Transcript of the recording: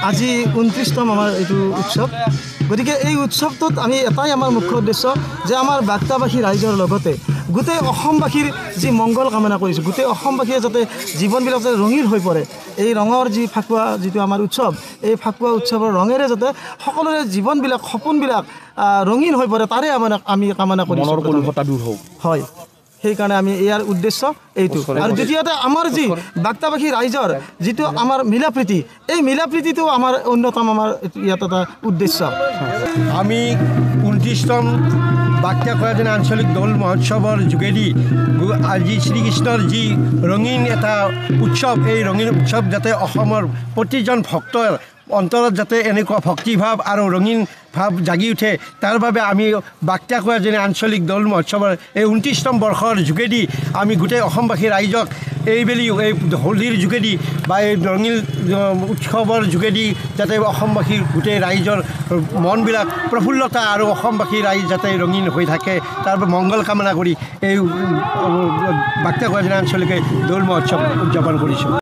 আজি 29তম আমাৰ এইটো উৎসৱ গতিকে এই উৎসৱটোত আমি এটাই আমাৰ মুখ্য উদ্দেশ্য যে আমাৰ বাক্তাবাসী ৰাইজৰ লগতে গোটেই অসমবাসীৰ যি মংগল কামনা কৰিছোঁ গোটেই অসমবাসীয়ে যাতে জীৱনবিলাক যাতে ৰঙীন হৈ পৰে এই ৰঙৰ যি ফাকুৱা যিটো আমাৰ উৎসৱ এই ফাকুৱা উৎসৱৰ ৰঙেৰে যাতে সকলোৰে জীৱনবিলাক সপোনবিলাক ৰঙীন হৈ পৰে তাৰে আমি কামনা কৰিছোঁ হয় সেইকাৰণে আমি ইয়াৰ উদ্দেশ্য এইটো আৰু দ্বিতীয়তে আমাৰ যি বাক্তাবাসী ৰাইজৰ যিটো আমাৰ মিলাপ্ৰীতি এই মিলাপ্ৰীতিটো আমাৰ অন্যতম আমাৰ ইয়াত এটা উদ্দেশ্য আমি 29তম বাক্যা কয়াজনী আঞ্চলিক দৌল মহোৎসৱৰ যোগেদি আজি শ্ৰীকৃষ্ণৰ যি ৰঙীন এটা উৎসৱ এই ৰঙীন উৎসৱ যাতে অসমৰ প্ৰতিজন ভক্তৰ অন্তৰত যাতে এনেকুৱা ভক্তিভাৱ আৰু ৰঙীন ভাৱ জাগি উঠে তাৰ বাবে আমি বাক্যা কয়াজনী আঞ্চলিক দৌল মহোৎসৱৰ এই 29তম বৰ্ষৰ যোগেদি আমি গোটেই অসমবাসী ৰাইজক এইবেলি এই হোলীৰ যোগেদি বা এই ৰঙীন উৎসৱৰ যোগেদি যাতে অসমবাসীৰ গোটেই ৰাইজৰ মনবিলাক প্ৰফুল্লতা আৰু অসমবাসী ৰাইজ যাতে ৰঙীন হৈ থাকে তাৰ বাবে মংগল কামনা কৰি এই বাক্যা কয়াজনী আঞ্চলিক দৌল মহোৎসৱ উদযাপন কৰিছোঁ।